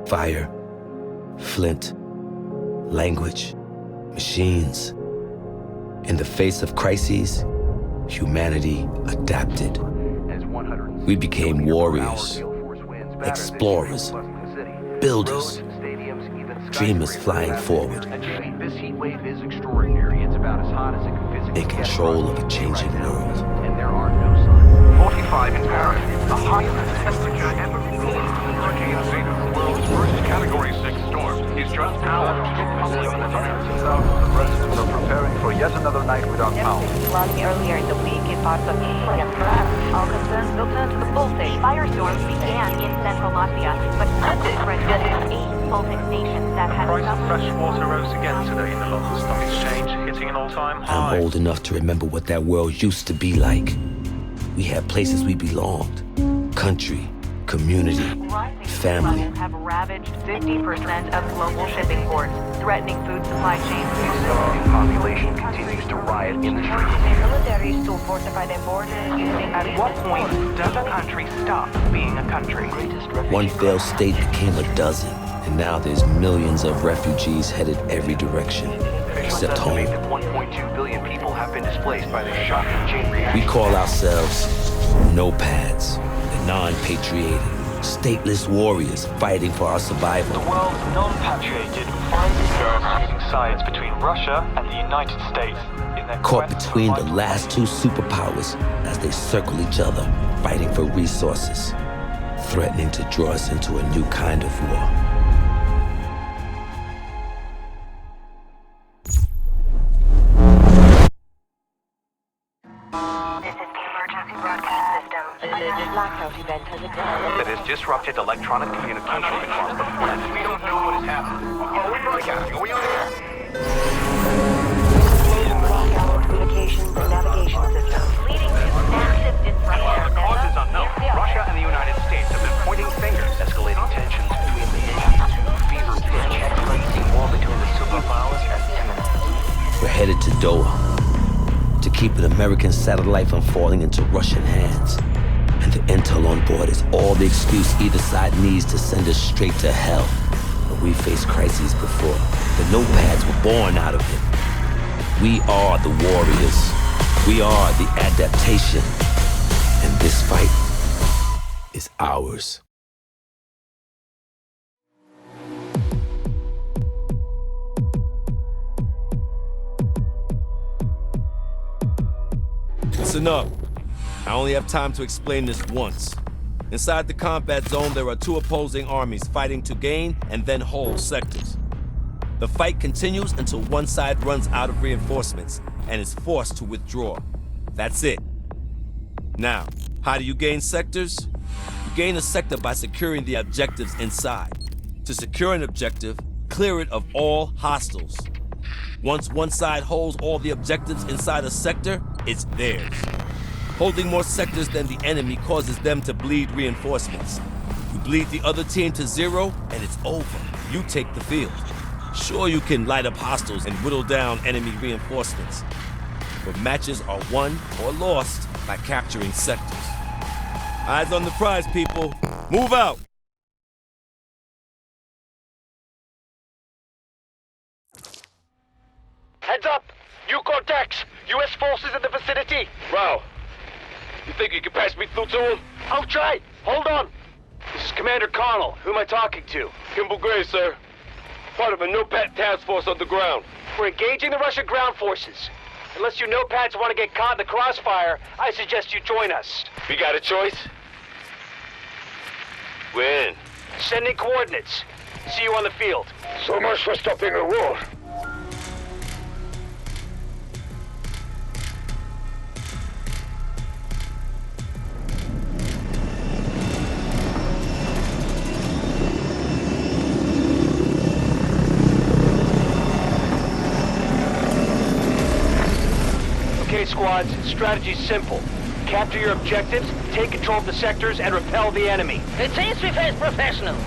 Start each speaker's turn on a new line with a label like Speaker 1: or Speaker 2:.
Speaker 1: Fire, flint, language, machines. In the face of crises, humanity adapted. We became warriors, explorers, builders, dreamers flying forward, in control of a changing world.
Speaker 2: 45 in Paris, the highest temperature ever recorded. Hurricane Zeta, the world's worst Category 6 storm, is just now. Thousands of residents are preparing for yet another night without power.
Speaker 3: Flooding earlier in the week in parts of all concerns will turn to the Baltic. Firestorms began in central Latvia, but suddenly spread to 8 Baltic nations that had
Speaker 4: The price of fresh water rose again today in the London Stock Exchange, hitting an all-time high.
Speaker 1: I'm old enough to remember what that world used to be like. We had places we belonged, country, community, family.
Speaker 3: Floods have ravaged 50% of global shipping ports, threatening food supply chains.
Speaker 2: The population continues to riot in the streets.
Speaker 3: Militaries to fortify their borders using...
Speaker 5: At what point does a country stop being a country?
Speaker 1: One failed state became a dozen, and now there's millions of refugees headed every direction, except home.
Speaker 2: Estimated 1.2 billion people have been displaced by this shocking chain reaction.
Speaker 1: We call ourselves nopads, the non-patriotic, stateless warriors fighting for our survival.
Speaker 4: The world's non-patrioted finds itself choosing sides between Russia and the United States in their
Speaker 1: Caught
Speaker 4: quest
Speaker 1: between
Speaker 4: for
Speaker 1: the
Speaker 4: vital
Speaker 1: last two superpowers as they circle each other, fighting for resources, threatening to draw us into a new kind of war.
Speaker 3: This is the emergency broadcast system. A blackout event has occurred.
Speaker 2: That has disrupted electronic communication across the planet. We don't know what has happened. Are we broadcasting? Are we on air?
Speaker 3: Blackout communications and navigation systems, leading to massive disruption.
Speaker 2: The cause is unknown. Russia and the United States have been pointing fingers, escalating tensions between the nations to fever pitch. The war between the superpowers is imminent.
Speaker 1: We're headed to Doha to keep an American satellite from falling into Russian hands. And the intel on board is all the excuse either side needs to send us straight to hell. But we faced crises before. The nopads were born out of it. We are the warriors. We are the adaptation. And this fight is ours. It's enough. I only have time to explain this once. Inside the combat zone, there are two opposing armies fighting to gain and then hold sectors. The fight continues until one side runs out of reinforcements and is forced to withdraw. That's it. Now, how do you gain sectors? You gain a sector by securing the objectives inside. To secure an objective, clear it of all hostiles. Once one side holds all the objectives inside a sector, it's theirs. Holding more sectors than the enemy causes them to bleed reinforcements. You bleed the other team to zero, and it's over. You take the field. Sure, you can light up hostiles and whittle down enemy reinforcements, but matches are won or lost by capturing sectors. Eyes on the prize, people. Move out!
Speaker 6: Heads up! New Cortex! U.S. forces in the vicinity!
Speaker 7: Wow. You think you can pass me through to him?
Speaker 6: I'll try! Hold on! This is Commander Connell. Who am I talking to?
Speaker 7: Kimball Gray, sir. Part of a NOPAD task force on the ground.
Speaker 6: We're engaging the Russian ground forces. Unless you nopads want to get caught in the crossfire, I suggest you join us.
Speaker 7: We got a choice? When?
Speaker 6: Sending coordinates. See you on the field.
Speaker 7: So much for stopping a war.
Speaker 6: Okay, squads, strategy's simple. Capture your objectives, take control of the sectors, and repel the enemy.
Speaker 8: It seems we face professionals.